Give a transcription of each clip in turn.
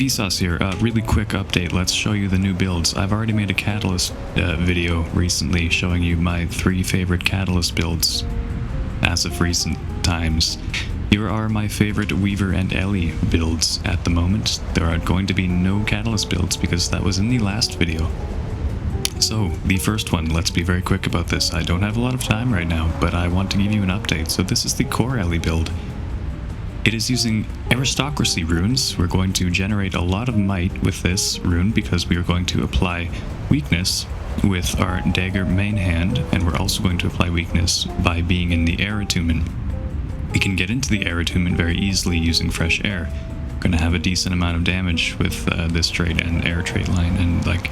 Vsauce here. Really quick update. Let's show you the new builds. I've already made a Catalyst video recently showing you my 3 favorite Catalyst builds as of recent times. Here are my favorite Weaver and Ellie builds at the moment. There are going to be no Catalyst builds because that was in the last video. So, the first one, let's be very quick about this. I don't have a lot of time right now, but I want to give you an update. So this is the core Ellie build. It is using aristocracy runes. We're going to generate a lot of might with this rune because we are going to apply weakness with our dagger main hand, and we're also going to apply weakness by being in the air attunement. We can get into the air attunement very easily using fresh air. We're going to have a decent amount of damage with this trait and air trait line, and like,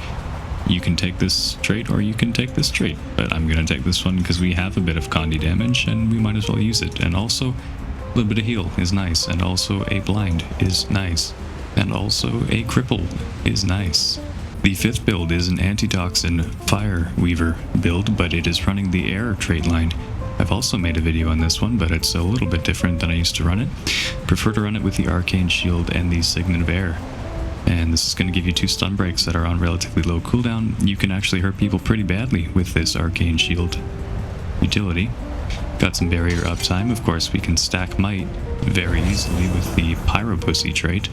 you can take this trait or you can take this trait, but I'm going to take this one because we have a bit of Condi damage and we might as well use it. And also, a little bit of heal is nice, and also a blind is nice, and also a cripple is nice. The 5th build is an anti-toxin fire weaver build, but it is running the air trait line. I've also made a video on this one, but it's a little bit different than I used to run it. Prefer to run it with the arcane shield and the signet of air. And this is going to give you 2 stun breaks that are on relatively low cooldown. You can actually hurt people pretty badly with this arcane shield utility. Got some barrier uptime. Of course, we can stack might very easily with the Pyro Pussy trait.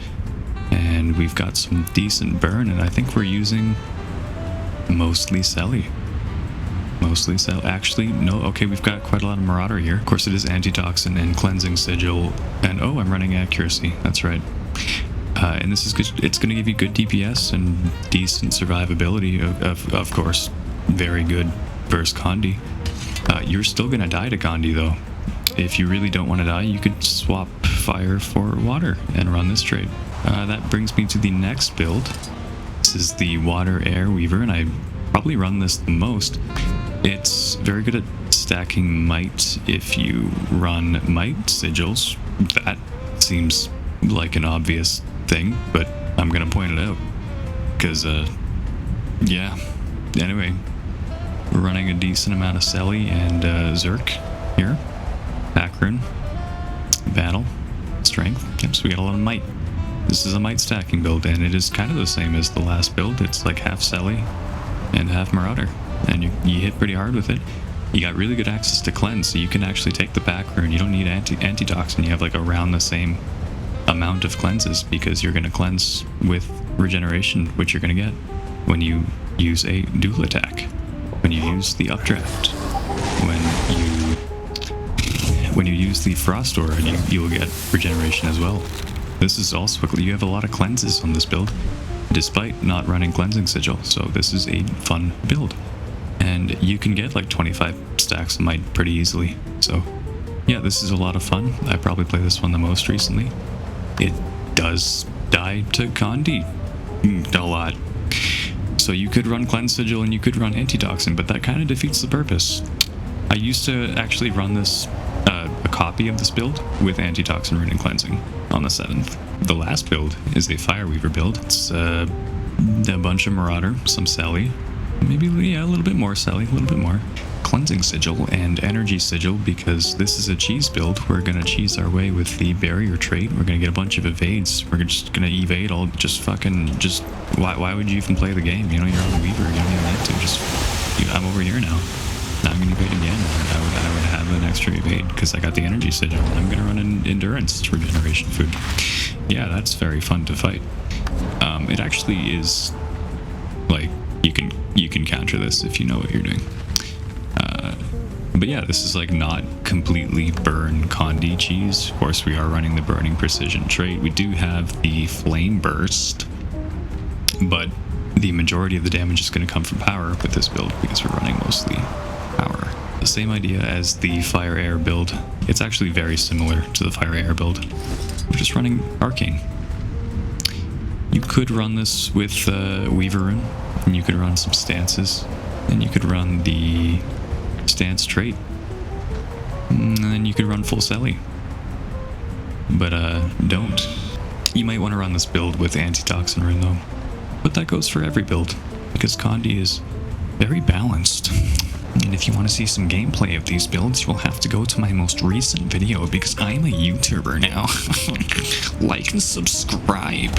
And we've got some decent burn, and I think we're using mostly Selly. Mostly Selly. Actually, no, okay, we've got quite a lot of Marauder here. Of course, it is Antitoxin and Cleansing Sigil. And oh, I'm running Accuracy. That's right. And this is good. It's going to give you good DPS and decent survivability, of course. Very good versus Condi. You're still going to die to Condi, though. If you really don't want to die, you could swap fire for water and run this trait. That brings me to the next build. This is the Water Air Weaver, and I probably run this the most. It's very good at stacking might if you run might sigils. That seems like an obvious thing, but I'm gonna point it out because yeah, anyway, we're running a decent amount of Selly and Zerk here. Backroom, battle, strength. Yep, so we got a lot of might. This is a might stacking build, and it is kind of the same as the last build. It's like half Selly and half Marauder, and you hit pretty hard with it. You got really good access to cleanse, so you can actually take the back rune. You don't need antitoxin. You have like around the same amount of cleanses because you're going to cleanse with regeneration, which you're going to get when you use a dual attack, when you use the updraft, when you use the frost aura, and you will get regeneration as well. This is also, you have a lot of cleanses on this build despite not running cleansing sigil, so this is a fun build, and you can get like 25 stacks of might pretty easily. So yeah, this is a lot of fun. I probably play this one the most recently. It does die to Condi a lot. So you could run Cleanse Sigil and you could run Antitoxin, but that kind of defeats the purpose. I used to actually run this, a copy of this build with Antitoxin Rune and Cleansing on the 7th. The last build is a Fireweaver build. It's a bunch of Marauder, some Selly, maybe, yeah, a little bit more Selly, a little bit more. Cleansing Sigil and Energy Sigil, because this is a cheese build. We're going to cheese our way with the barrier trait. We're going to get a bunch of evades. We're just going to evade all, why would you even play the game? You know, you're on the Weaver, you don't even need to, I'm over here now. Now I'm going to evade again. I would have an extra evade because I got the Energy Sigil. I'm going to run an Endurance regeneration food. Yeah, that's very fun to fight. It actually is, like, you can counter this if you know what you're doing. But yeah, this is like not completely burn Condi cheese. Of course, we are running the Burning Precision trait. We do have the Flame Burst, but the majority of the damage is going to come from power with this build because we're running mostly power. The same idea as the Fire Air build. It's actually very similar to the Fire Air build. We're just running Arcane. You could run this with Weaver Rune, and you could run some stances, and you could run the stance trait, and then you could run full Selly, but don't. You might want to run this build with Antitoxin Rune though, but that goes for every build because Condi is very balanced. It if you want to see some gameplay of these builds, you will have to go to my most recent video because I'm a YouTuber now. Like and subscribe.